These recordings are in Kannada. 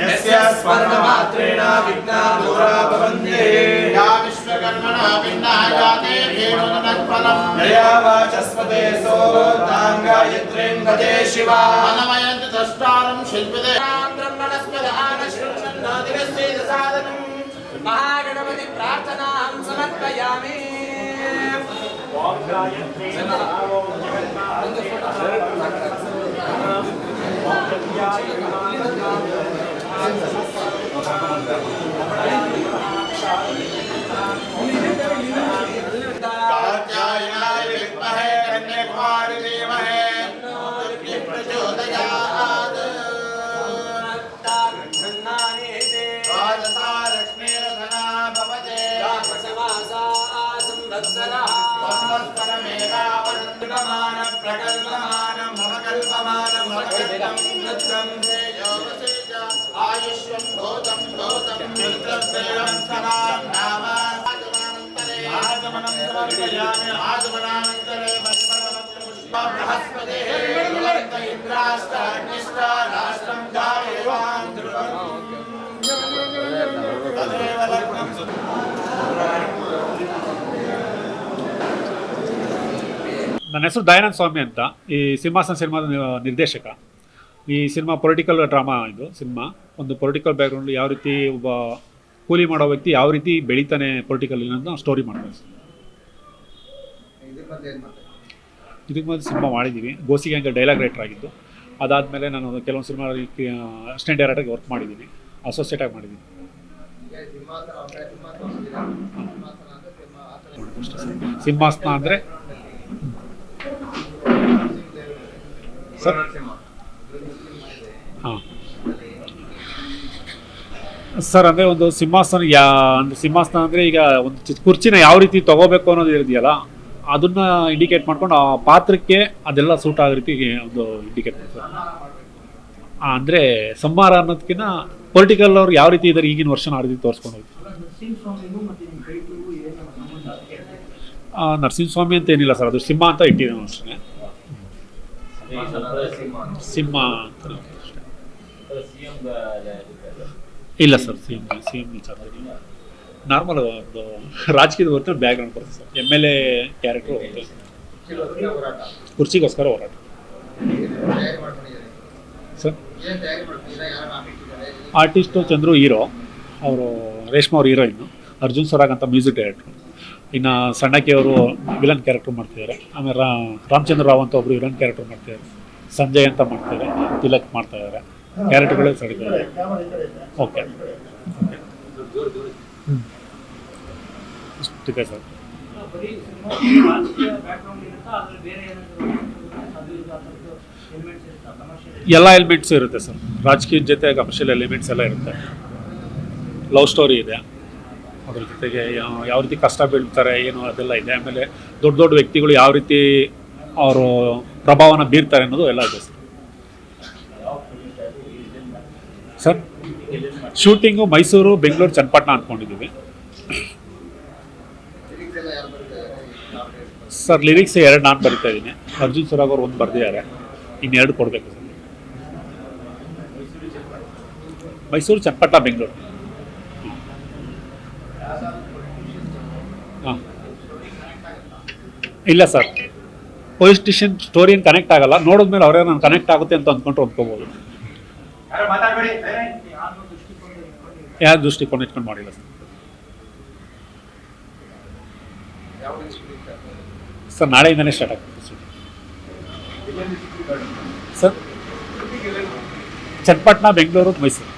यस्य स्मरणमात्रेण विघ्ना दूरा भवन्ति या विश्वकर्मणा भिन्ना जाते केवलनत्फलम् यया वाचस्पते सोतां गायत्रीं भजे शिवा मनमयन्ति दष्टारं शिल्पिते ब्रह्मणस्पदानश्रुण्णादिगस्यैतसादनं महागणपति प्रार्थनां समर्पयामि ओम गायत्री कात्यायनाय विद्महे कन्याकुमारी धीमहि तन्नो प्रचोदयात् राजसा लक्ष्मीर्धना भवते रामसमासा संवत्सरः संवत्सरमेवावरुन्धमानं प्रकल्पमानं भवकल्पमानं भवकल्पं नृत्यं तेजोवसेज आयुष्यं भूतं मित्रद्वयं सदां नाम आगमनं समर्पयामि आगमनानन्तरे बृहस्पतिः भगवन्त इन्द्राश्च अग्निश्च राष्ट्रं जायेवां ध्रुवम् तदेव लग्नं ನನ್ನ ಹೆಸರು ದಯಾನಂದ ಸ್ವಾಮಿ ಅಂತ. ಈ ಸಿಂಹಾಸನ ಸಿನಿಮಾದ ನಿರ್ದೇಶಕ. ಈ ಸಿನಿಮಾ ಪೊಲಿಟಿಕಲ್ ಡ್ರಾಮಾ. ಇದು ಸಿನಿಮಾ ಒಂದು ಪೊಲಿಟಿಕಲ್ ಬ್ಯಾಕ್ಗ್ರೌಂಡ್, ಯಾವ ರೀತಿ ಒಬ್ಬ ಕೂಲಿ ಮಾಡೋ ವ್ಯಕ್ತಿ ಯಾವ ರೀತಿ ಬೆಳೀತಾನೆ ಪೊಲಿಟಿಕಲ್ ಅನ್ನೋದನ್ನ ಸ್ಟೋರಿ ಮಾಡ್ತೀವಿ. ಇದಕ್ಕೆ ಮೊದಲು ಸಿನಿಮಾ ಮಾಡಿದ್ದೀವಿ. ಗೋಸಿಗೆ ಹಂಗೆ ಡೈಲಾಗ್ ರೈಟರ್ ಆಗಿದ್ದು. ಅದಾದಮೇಲೆ ನಾನು ಕೆಲವೊಂದು ಸಿನಿಮಾ ಅಸಿಸ್ಟೆಂಟ್ ಡೈರೆಕ್ಟರ್ಗೆ ವರ್ಕ್ ಮಾಡಿದ್ದೀನಿ, ಅಸೋಸಿಯೇಟ್ ಆಗಿ ಮಾಡಿದ್ದೀನಿ. ಸಿಂಹಾಸನ ಅಂದರೆ ಸರ್ ಹಾಂ ಸರ್ ಅಂದರೆ ಒಂದು ಸಿಂಹಾಸನ ಸಿಂಹಾಸನ ಅಂದರೆ ಈಗ ಒಂದು ಕುರ್ಚಿನ ಯಾವ ರೀತಿ ತೊಗೋಬೇಕು ಅನ್ನೋದು ಇದೆಯಲ್ಲ, ಅದನ್ನು ಇಂಡಿಕೇಟ್ ಮಾಡ್ಕೊಂಡು ಆ ಪಾತ್ರಕ್ಕೆ ಅದೆಲ್ಲ ಸೂಟ್ ಆಗೋ ರೀತಿ ಒಂದು ಇಂಡಿಕೇಟ್ ಮಾಡ್ತಾರೆ. ಅಂದರೆ ಸಂಹಾರ ಅನ್ನೋದಕ್ಕಿಂತ ಪೊಲಿಟಿಕಲ್ ಅವ್ರು ಯಾವ ರೀತಿ ಇದ್ದಾರೆ ಈಗಿನ ವರ್ಷನ ಆ ರೀತಿ ತೋರಿಸ್ಕೊಂಡು ಹೋಗ್ತೀವಿ. ನರಸಿಂಹಸ್ವಾಮಿ ಅಂತ ಏನಿಲ್ಲ ಸರ್, ಅದು ಸಿಂಹ ಅಂತ ಇಟ್ಟಿದ್ದೀವಿ ಅಷ್ಟೇ. ಸಿಂಹ ಅಂತ ಇಲ್ಲ ಸರ್, ಸಿ ಎಂ ವಿಚಾರ ನಾರ್ಮಲ್ ಒಂದು ರಾಜಕೀಯದ ಹೊರತು ಬ್ಯಾಕ್ಗ್ರೌಂಡ್ ಬರುತ್ತೆ ಸರ್. MLA ಕ್ಯಾರೆಕ್ಟ್ರು ಹೋಗುತ್ತೆ, ಕುರ್ಚಿಗೋಸ್ಕರ ಹೋರಾಟ ಸರ್. ಆರ್ಟಿಸ್ಟು ಚಂದ್ರು ಹೀರೋ, ಅವರು ರೇಷ್ಮಾ ಅವ್ರು ಹೀರೋಯಿನ್ನು, ಅರ್ಜುನ್ ಸ್ವರಾಗ್ ಅಂತ ಮ್ಯೂಸಿಕ್ ಡೈರೆಕ್ಟ್ರು. ಇನ್ನು ಸಣ್ಣಕ್ಕೆ ಅವರು ವಿಲನ್ ಕ್ಯಾರೆಕ್ಟರ್ ಮಾಡ್ತಿದ್ದಾರೆ. ಆಮೇಲೆ ರಾಮಚಂದ್ರ ರಾವ್ ಅಂತ ಒಬ್ಬರು ವಿಲನ್ ಕ್ಯಾರೆಕ್ಟರ್ ಮಾಡ್ತಿದ್ದಾರೆ. ಸಂಜಯ್ ಅಂತ ಮಾಡ್ತಿದ್ದಾರೆ, ತಿಲಕ್ ಮಾಡ್ತಾಯಿದ್ದಾರೆ. ಕ್ಯಾರೆಕ್ಟರ್ಗಳೇ ಸಡಿದ್ದಾರೆ. ಓಕೆ ಇಷ್ಟಿದೆ ಸರ್. ಎಲ್ಲ ಎಲಿಮೆಂಟ್ಸು ಇರುತ್ತೆ ಸರ್. ರಾಜಕೀಯದ ಜೊತೆ ಕಮರ್ಷಿಯಲ್ ಎಲಿಮೆಂಟ್ಸ್ ಎಲ್ಲ ಇರುತ್ತೆ. ಲವ್ ಸ್ಟೋರಿ ಇದೆ, ಅದ್ರ ಜೊತೆಗೆ ಯಾವ ರೀತಿ ಕಷ್ಟ ಬೀಳ್ತಾರೆ ಏನು ಅದೆಲ್ಲ ಇದೆ. ಆಮೇಲೆ ದೊಡ್ಡ ದೊಡ್ಡ ವ್ಯಕ್ತಿಗಳು ಯಾವ ರೀತಿ ಅವರು ಪ್ರಭಾವನ ಬೀರ್ತಾರೆ ಅನ್ನೋದು ಎಲ್ಲ ಇದೆ sir. Sir shooting Mysuru, Bengaluru, Channapatna ಅಂದ್ಕೊಂಡಿದ್ದೀವಿ ಸರ್. ಲಿರಿಕ್ಸ್ 2 ನಾನು ಬರಿತಾ ಇದ್ದೀನಿ, ಅರ್ಜುನ್ ಸ್ವರಾಗ್ ಅವರು 1 ಬರೆದಿದ್ದಾರೆ, ಇನ್ನೆರಡು ಕೊಡಬೇಕು ಸರ್. ಮೈಸೂರು, ಚನ್ನಪಟ್ಟಣ, ಬೆಂಗಳೂರು. ಹಾಂ ಇಲ್ಲ ಸರ್, ಪೊಲೀಸ್ ಸ್ಟೇಷನ್ ಸ್ಟೋರಿ ಏನು ಕನೆಕ್ಟ್ ಆಗಲ್ಲ. ನೋಡಿದ್ಮೇಲೆ ಅವರೇ ನಾನು ಕನೆಕ್ಟ್ ಆಗುತ್ತೆ ಅಂತ ಅಂದ್ಕೊಂಡ್ರೆ ಅಂದ್ಕೋಬೋದು. ಯಾವ ದೃಷ್ಟಿಕೋನ ಇಟ್ಕೊಂಡು ಮಾಡಿಲ್ಲ ಸರ್. ಸರ್ ನಾಳೆಯಿಂದನೇ ಸ್ಟಾರ್ಟ್ ಆಗ್ತದೆ sir. Channapatna, Bengaluru, Mysuru.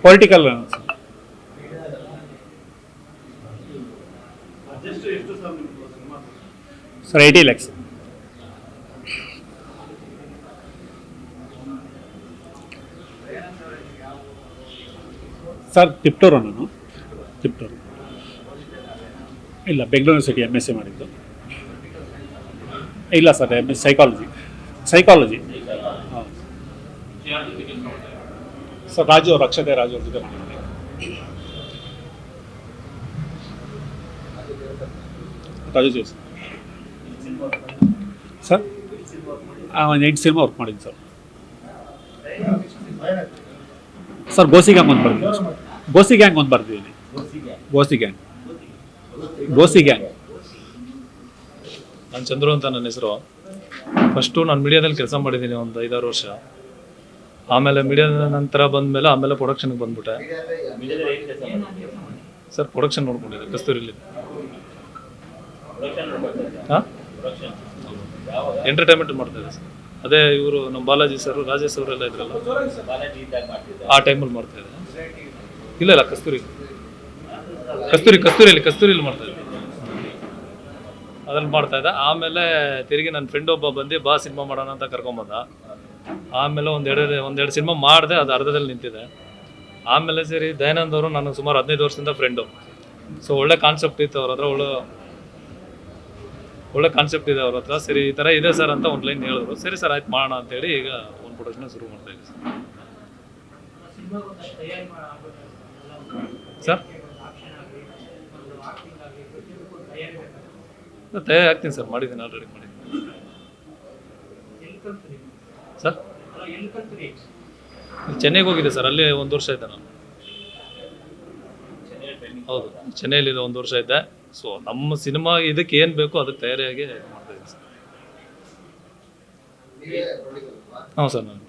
Political sir 80 lakhs sir. Tiptur ನಾನು, ತಿಪ್ಟೂರು. ಇಲ್ಲ, ಬೆಂಗಳೂರು ಯೂನಿವರ್ಸಿಟಿ MSc ಮಾಡಿದ್ದು. ಇಲ್ಲ ಸರ್, MS ಸೈಕಾಲಜಿ. ಹಾಂ ಸರ್. ರಾಜು ಅವರು, ಅಕ್ಷತೆ ರಾಜು ಅವ್ರ ಜೊತೆ ಮಾಡಿದ್ದೆ ರಾಜು ಸರ್. ಒಂದು 8 ಸಿನಿಮಾ ವರ್ಕ್ ಮಾಡಿದ್ದೀನಿ ಸರ್. ಸರ್ ಗೋಸಿ ಗ್ಯಾಂಗ್ ಒಂದು ಬರ್ತೀನಿ. ಗೋಸಿ ಗ್ಯಾಂಗ್. ನಾನು ಚಂದ್ರು ಅಂತ ನನ್ನ ಹೆಸರು. ಫಸ್ಟು ನಾನು ಮೀಡಿಯಾದಲ್ಲಿ ಕೆಲಸ ಮಾಡಿದ್ದೀನಿ ಒಂದು 5-6 ವರ್ಷ. ಆಮೇಲೆ ಮೀಡಿಯಾದ ನಂತರ ಬಂದಮೇಲೆ ಆಮೇಲೆ ಪ್ರೊಡಕ್ಷನ್ಗೆ ಬಂದ್ಬಿಟ್ಟೆ ಸರ್. ಪ್ರೊಡಕ್ಷನ್ ನೋಡ್ಕೊಂಡಿದ್ದೆ ಕಸ್ತೂರಿಲಿ. ಹಾಂ, ಎಂಟರ್ಟೈನ್ಮೆಂಟ್ ಮಾಡ್ತಾಯಿದ್ದೆ ಸರ್. ಅದೇ ಇವರು ನಮ್ಮ ಬಾಲಾಜಿ ಸರ್, ರಾಜೇಶ್ ಅವರೆಲ್ಲ ಇದ್ರಲ್ಲ, ಆ ಟೈಮಲ್ಲಿ ಮಾಡ್ತಾಯಿದ್ದೆ. ಇಲ್ಲ ಕಸ್ತೂರಿಯಲ್ಲಿ ಮಾಡ್ತಾಯಿದ್ದೆ. ಅದ್ರಲ್ಲಿ ಮಾಡ್ತಾಯಿದ್ದೆ. ಆಮೇಲೆ ತಿರುಗಿ ನನ್ನ ಫ್ರೆಂಡ್ ಒಬ್ಬ ಬಂದು ಬಾ ಸಿನಿಮಾ ಮಾಡೋಣ ಅಂತ ಕರ್ಕೊಂಬಂದ. ಆಮೇಲೆ ಒಂದೆರಡು ಸಿನಿಮಾ ಮಾಡಿದೆ, ಅದು ಅರ್ಧದಲ್ಲಿ ನಿಂತಿದೆ. ಆಮೇಲೆ ಸರಿ ದಯಾನಂದ್ ಅವರು ನನಗೆ ಸುಮಾರು 15 ವರ್ಷದಿಂದ ಫ್ರೆಂಡು. ಸೊ ಒಳ್ಳೆ ಕಾನ್ಸೆಪ್ಟ್ ಇತ್ತು ಅವ್ರ ಹತ್ರ, ಒಳ್ಳೆ ಕಾನ್ಸೆಪ್ಟ್ ಇದೆ ಅವ್ರ ಹತ್ರ. ಸರಿ ಈ ಥರ ಇದೆ ಸರ್ ಅಂತ ಒಂದು ಲೈನ್ ಹೇಳಿದ್ರು. ಸರಿ ಸರ್ ಆಯ್ತು ಮಾಡೋಣ ಅಂತೇಳಿ ಈಗ ಒಂದು ಪ್ರೊಡಕ್ಷನ್ ಶುರು ಮಾಡ್ತಾ ಇದ್ದೀವಿ ಸರ್. ತಯಾರಿ ಆಗ್ತೀನಿ ಸರ್, ಮಾಡಿದ್ದೀನಿ, ಆಲ್ರೆಡಿ ಮಾಡಿದ್ದೀನಿ ಸರ್. ಚೆನ್ನೈಗೆ ಹೋಗಿದೆ ಸರ್, ಅಲ್ಲಿ 1 ವರ್ಷ ಇದ್ದೆ ನಾನು. ಹೌದು, ಚೆನ್ನೈಲಿದೆ 1 ವರ್ಷ ಇದ್ದೆ. ಸೊ ನಮ್ಮ ಸಿನಿಮಾ ಇದಕ್ಕೆ ಏನು ಬೇಕೋ ಅದಕ್ಕೆ ತಯಾರಿಯಾಗಿ ಮಾಡ್ತಾ ಇದ್ದೀನಿ ಸರ್. ಹಾಂ ಸರ್, ನಾನು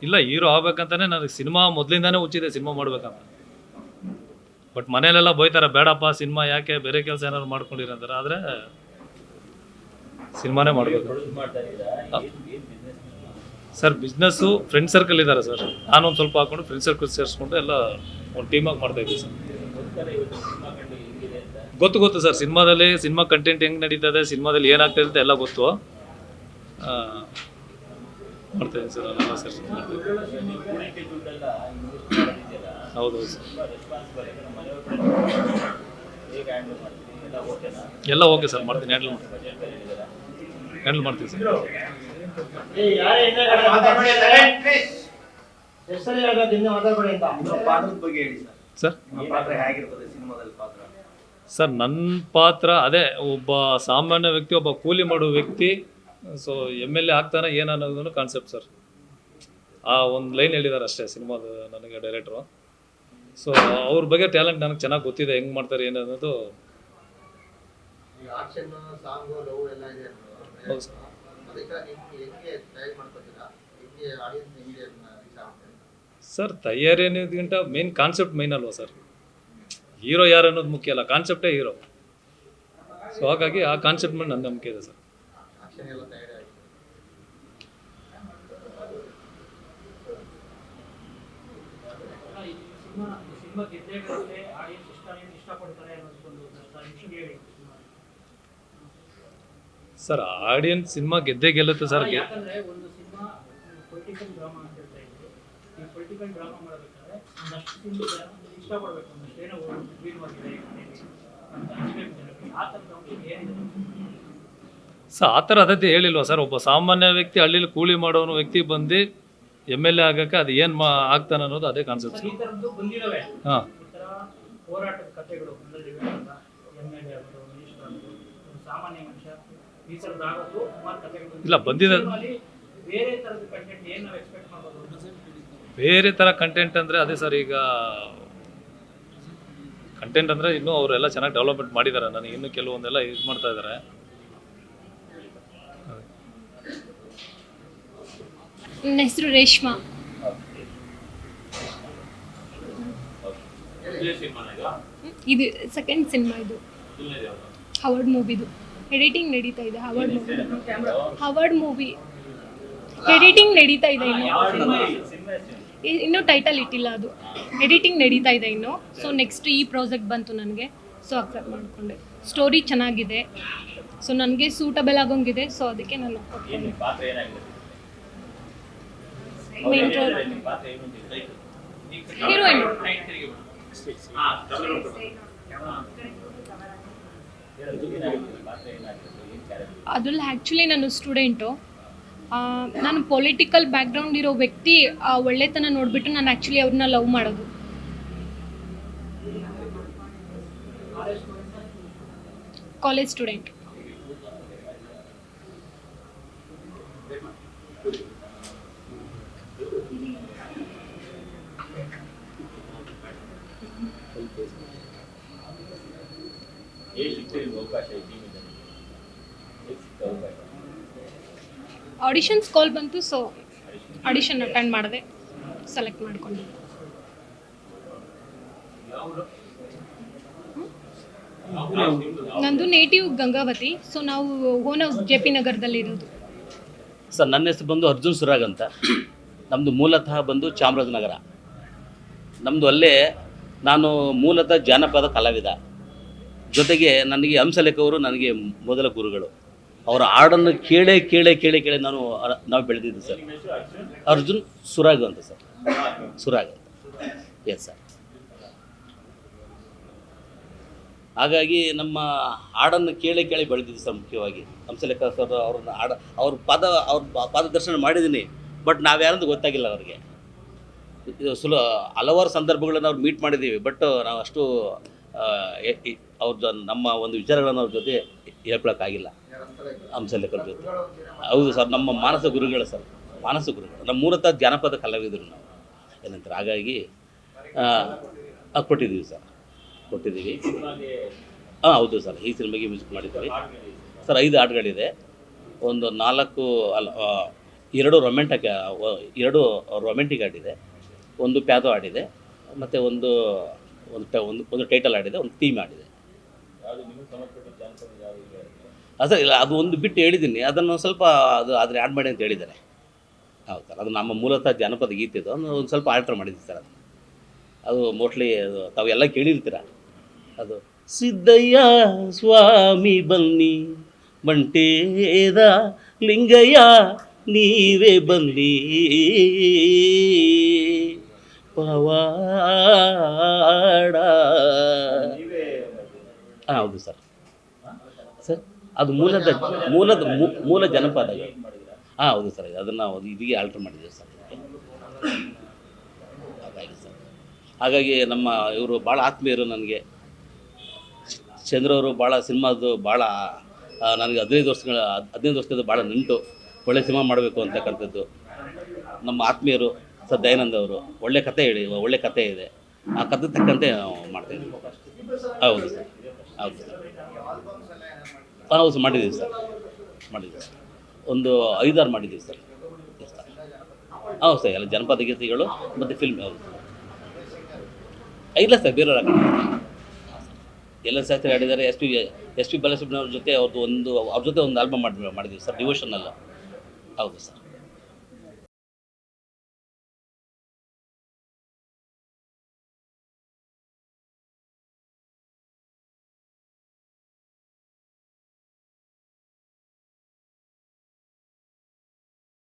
ಇಲ್ಲ ಹೀರೋ ಆಗ್ಬೇಕಂತಾನೆ ನನಗೆ ಸಿನಿಮಾ ಮೊದಲಿಂದಾನೇ ಹುಚ್ಚಿದೆ ಸಿನಿಮಾ ಮಾಡ್ಬೇಕಂತ. ಬಟ್ ಮನೇಲೆಲ್ಲ ಬೈತಾರೆ, ಬೇಡಪ್ಪ ಸಿನಿಮಾ ಯಾಕೆ, ಬೇರೆ ಕೆಲಸ ಏನಾದ್ರು ಮಾಡ್ಕೊಂಡಿರ ಅಂತಾರೆ. ಆದರೆ ಸಿನಿಮಾನೇ ಮಾಡಬೇಕು ಸರ್. ಬಿಸ್ನೆಸ್ಸು ಫ್ರೆಂಡ್ ಸರ್ಕಲ್ ಇದ್ದಾರೆ ಸರ್. ನಾನೊಂದು ಸ್ವಲ್ಪ ಹಾಕ್ಕೊಂಡು ಫ್ರೆಂಡ್ ಸರ್ಕಲ್ ಸೇರಿಸ್ಕೊಂಡು ಎಲ್ಲ ಒಂದು ಟೀಮಾಗಿ ಮಾಡ್ತಾಯಿದ್ದೀವಿ ಸರ್. ಗೊತ್ತು ಸರ್. ಸಿನಿಮಾ ಕಂಟೆಂಟ್ ಹೆಂಗೆ ನಡೀತದೆ, ಸಿನಿಮಾದಲ್ಲಿ ಏನಾಗ್ತಾ ಇರುತ್ತೆ ಎಲ್ಲ ಗೊತ್ತು. ಮಾಡ್ತಾಯಿದ್ದೀನಿ ಸರ್, ಅಲ್ಲೆಲ್ಲ ಸೇರಿಸಿ ಹೌದು ಸರ್. ಎಲ್ಲ ಓಕೆ ಸರ್, ಮಾಡ್ತೀನಿ, ಹ್ಯಾಂಡಲ್ ಮಾಡ್ತೀನಿ ಸರ್. ಸರ್ ನನ್ನ ಪಾತ್ರ ಅದೇ ಒಬ್ಬ ಸಾಮಾನ್ಯ ವ್ಯಕ್ತಿ, ಒಬ್ಬ ಕೂಲಿ ಮಾಡೋ ವ್ಯಕ್ತಿ. ಸೊ MLA ಆಗ್ತಾನೆ ಏನನ್ನೋದನ್ನು ಕಾನ್ಸೆಪ್ಟ್ ಸರ್. ಆ ಒಂದು ಲೈನ್ ಹೇಳಿದ್ದಾರೆ ಅಷ್ಟೇ ಸಿನಿಮಾದ ನನಗೆ ಡೈರೆಕ್ಟ್ರು. ಸೊ ಅವ್ರ ಬಗ್ಗೆ ಟ್ಯಾಲೆಂಟ್ ನನಗೆ ಚೆನ್ನಾಗಿ ಗೊತ್ತಿದೆ, ಹೆಂಗೆ ಮಾಡ್ತಾರೆ ಏನನ್ನೋದು. ಹೌದು ಸರ್. ಸರ್ ತಯಾರಿ ಅನ್ನೋದಕ್ಕಿಂತ ಮೇನ್ ಕಾನ್ಸೆಪ್ಟ್ ಮೈನ್ ಅಲ್ವಾ ಸರ್. ಹೀರೋ ಯಾರು ಅನ್ನೋದು ಮುಖ್ಯ ಅಲ್ಲ, ಕಾನ್ಸೆಪ್ಟೇ ಹೀರೋ. ಸೊ ಹಾಗಾಗಿ ಆ ಕಾನ್ಸೆಪ್ಟ್ ಮೇಲೆ ನನ್ನ ನಂಬಿಕೆ ಇದೆ ಸರ್. ಸರ್ ಆಡಿಯನ್ಸ್ ಸಿನಿಮಾ ಗೆದ್ದೇ ಗೆಲ್ಲುತ್ತೆ ಸರ್. ಸರ್ ಆ ಥರ ಅದೇ ಹೇಳಿಲ್ವಾ ಸರ್. ಒಬ್ಬ ಸಾಮಾನ್ಯ ವ್ಯಕ್ತಿ ಹಳ್ಳಿಲಿ ಕೂಲಿ ಮಾಡೋನು ವ್ಯಕ್ತಿ ಬಂದು MLA ಆಗಕ್ಕೆ ಅದು ಏನು ಆಗ್ತಾನೆ ಅನ್ನೋದು ಅದೇ ಕಾನ್ಸೆಪ್ಟ್. ಹಾಂ, ಇಲ್ಲ ಬಂದಿದೆ. ಬೇರೆ ಥರ ಕಂಟೆಂಟ್ ಅಂದರೆ ಅದೇ ಸರ್. ಈಗ ಕಂಟೆಂಟ್ ಅಂದರೆ ಇನ್ನೂ ಅವರೆಲ್ಲ ಚೆನ್ನಾಗಿ ಡೆವಲಪ್ಮೆಂಟ್ ಮಾಡಿದ್ದಾರೆ. ನನಗೆ ಇನ್ನೂ ಕೆಲವೊಂದೆಲ್ಲ ಇದು ಮಾಡ್ತಾ ಇದ್ದಾರೆ. ನನ್ನ ಹೆಸರು ರೇಷ್ಮಾ. ಇದು ಸೆಕೆಂಡ್ ಸಿನಿಮಾ. ಇದು ಹವರ್ಡ್ ಮೂವಿದು ಎಡಿಟಿಂಗ್ ನಡೀತಾ ಇದೆ. ಹವರ್ಡ್ ಮೂವಿ ಎಡಿಟಿಂಗ್ ನಡೀತಾ ಇದೆ. ಇನ್ನೂ ಟೈಟಲ್ ಇಟ್ಟಿಲ್ಲ, ಅದು ಎಡಿಟಿಂಗ್ ನಡೀತಾ ಇದೆ ಇನ್ನು. ಸೊ ನೆಕ್ಸ್ಟ್ ಈ ಪ್ರಾಜೆಕ್ಟ್ ಬಂತು ನನಗೆ, ಸೊ ಅಕ್ಸೆಪ್ಟ್ ಮಾಡಿಕೊಂಡೆ. ಸ್ಟೋರಿ ಚೆನ್ನಾಗಿದೆ, ಸೊ ನನಗೆ ಸೂಟಬಲ್ ಆಗೋಂಗಿದೆ. ಸೊ ಅದಕ್ಕೆ ನಾನು ಮೇನ್ ರೋಲ್ ಹೀರೋಯಿನ್. ಅದ್ರಲ್ಲಿ ಆ್ಯಕ್ಚುಲಿ ನಾನು ಸ್ಟೂಡೆಂಟು. ನಾನು ಪೊಲಿಟಿಕಲ್ ಬ್ಯಾಕ್ಗ್ರೌಂಡ್ ಇರೋ ವ್ಯಕ್ತಿ ಒಳ್ಳೆತನ ನೋಡಿಬಿಟ್ಟು ನಾನು ಆ್ಯಕ್ಚುಲಿ ಅವ್ರನ್ನ ಲವ್ ಮಾಡೋದು. College student. ಆಡಿಷನ್ಸ್ ಕಾಲ್ ಬಂತು, ಸೊ ಆಡಿಷನ್ ಅಟೆಂಡ್ ಮಾಡಿದೆ, ಸೆಲೆಕ್ಟ್ ಮಾಡ್ಕೊಂಡೆ. ನಂದು ನೇಟಿವ್ ಗಂಗಾವತಿ, ಸೊ ನಾವು ಓನ್ ಹೌಸ್ JP ನಗರದಲ್ಲಿ ಇರೋದು. ಸರ್ ನನ್ನ ಹೆಸರು ಬಂದು ಅರ್ಜುನ್ ಸುರಾಗ್ ಅಂತ. ನಮ್ಮದು ಮೂಲತಃ ಬಂದು ಚಾಮರಾಜನಗರ. ನಮ್ಮದು ಅಲ್ಲೇ ನಾನು ಮೂಲತಃ ಜಾನಪದ ಕಲಾವಿದ, ಜೊತೆಗೆ ನನಗೆ ಹಂಸಲೇಖ ಅವರು ನನಗೆ ಮೊದಲ ಗುರುಗಳು. ಅವರ ಹಾಡನ್ನು ಕೇಳೇ ನಾವು ಬೆಳೆದಿದ್ದು ಸರ್. ಅರ್ಜುನ್ ಸುರಾಗ್ ಅಂತ ಸರ್, ಸುರಾಗ್ ಅಂತ. Yes sir. ಹಾಗಾಗಿ ನಮ್ಮ ಹಾಡನ್ನು ಕೇಳಿ ಬೆಳೆದಿದ್ದು ಸರ್. ಮುಖ್ಯವಾಗಿ ಹಂಸಲೇಖ ಸರ್ ಅವ್ರನ್ನ ಅವ್ರ ಪಾದದರ್ಶನ ಮಾಡಿದ್ದೀನಿ, ಬಟ್ ನಾವ್ಯಾರಂತ ಗೊತ್ತಾಗಿಲ್ಲ ಅವ್ರಿಗೆ. ಇದು ಹಲವಾರು ಸಂದರ್ಭಗಳನ್ನು ಅವ್ರು ಮೀಟ್ ಮಾಡಿದ್ದೀವಿ, ಬಟ್ ನಾವು ಅಷ್ಟು ಅವ್ರ ನಮ್ಮ ಒಂದು ವಿಚಾರಗಳನ್ನು ಅವ್ರ ಜೊತೆ ಹೇಳ್ಕೊಳಕ್ಕಾಗಿಲ್ಲ ಹಂಸಲೇಖರ ಜೊತೆ. ಹೌದು ಸರ್, ನಮ್ಮ ಮಾನಸ ಗುರುಗಳು ಸರ್, ಮಾನಸ ಗುರುಗಳು. ನಮ್ಮ ಮೂಲತಃ ಜಾನಪದ ಕಲಾವಿದರು ನಾವು ಏನಂತಾರೆ. ಹಾಗಾಗಿ ಕೊಟ್ಟಿದ್ದೀವಿ ಸರ್, ಕೊಟ್ಟಿದ್ದೀವಿ. ಹೌದು ಸರ್, ಈ ಸಿನಿಮಾಗೆ ಮ್ಯೂಸಿಕ್ ಮಾಡಿದ್ದೀವಿ ಸರ್. 5 ಹಾಡುಗಳಿದೆ. ಒಂದು 2 ರೊಮ್ಯಾಂಟಿಕ್ ಹಾಡಿದೆ, ಒಂದು ಪ್ಯಾದೋ ಹಾಡಿದೆ, ಮತ್ತು ಒಂದು ಟೈಟಲ್ ಹಾಡಿದೆ, ಒಂದು ಥೀಮ್ ಹಾಡಿದೆ. ಸರ್ ಇಲ್ಲ, ಅದು ಒಂದು ಬಿಟ್ಟು ಹೇಳಿದ್ದೀನಿ, ಅದನ್ನು ಸ್ವಲ್ಪ ಆದರೆ ಆ್ಯಡ್ ಮಾಡಿ ಅಂತ ಹೇಳಿದ್ದಾರೆ. ಹೌದು ಸರ್, ಅದು ನಮ್ಮ ಮೂಲತಃ ಜಾನಪದ ಗೀತೆ ಇದು, ಒಂದು ಸ್ವಲ್ಪ ಆಲ್ಟರ್ ಮಾಡಿದ್ದೀವಿ ಸರ್. ಅದು ಮೋಸ್ಟ್ಲಿ ತಾವೆಲ್ಲ ಕೇಳಿರ್ತೀರ. ಅದು ಸಿದ್ದಯ್ಯ ಸ್ವಾಮಿ ಬನ್ನಿ, ಬಂಟೇದ ಲಿಂಗಯ್ಯ ನೀವೇ ಬನ್ನಿ, ಪವಾಡ. ಹೌದು ಸರ್. ಸರ್ ಅದು ಮೂಲ ಜನಪದ. ಹೌದು ಸರ್, ಅದನ್ನು ಇದೀಗ ಆಲ್ಟರ್ ಮಾಡಿದ್ದೀವಿ ಸರ್. ಹಾಗಾಗಿ ಸರ್, ಹಾಗಾಗಿ ನಮ್ಮ ಇವರು ಭಾಳ ಆತ್ಮೀಯರು ನನಗೆ. ಚಂದ್ರವರು ಭಾಳ ಸಿನಿಮಾದು ಭಾಳ ನನಗೆ 15 ವರ್ಷದಿಂದ ಭಾಳ ನೆಂಟು. ಒಳ್ಳೆ ಸಿನಿಮಾ ಮಾಡಬೇಕು ಅಂತಕ್ಕಂಥದ್ದು. ನಮ್ಮ ಆತ್ಮೀಯರು ಸರ್ ದಯಾನಂದ ಅವರು ಒಳ್ಳೆ ಕತೆ ಇದೆ. ಆ ಕತೆ ತಕ್ಕಂತೆ ನಾವು ಮಾಡ್ತಾಯಿದ್ದೀವಿ. ಹೌದು ಸರ್, ಹೌದು ಸರ್. ಹೌದು ಮಾಡಿದ್ದೀವಿ ಸರ್. ಒಂದು 5-6 ಮಾಡಿದ್ದೀವಿ ಸರ್. ಹೌದು ಸರ್, ಎಲ್ಲ ಜನಪದ ಗೀತೆಗಳು ಮತ್ತು ಫಿಲ್ಮ್. ಹೌದು ಇಲ್ಲ ಸರ್, ಬೇರೆಯವ್ರ ಎಲ್ಲ ಶಾಸ್ತ್ರಿ ಹಾಡಿದ್ದಾರೆ. ಎಸ್ ಪಿ ಬಾಲಸುಬ್ರಹ್ಮಣ್ಯವ್ರ ಜೊತೆ ಅವ್ರ ಜೊತೆ ಒಂದು ಆಲ್ಬಮ್ ಮಾಡಿದ್ದೀವಿ ಸರ್, ಡಿವೋಷನಲ್ಲ. ಹೌದು ಸರ್.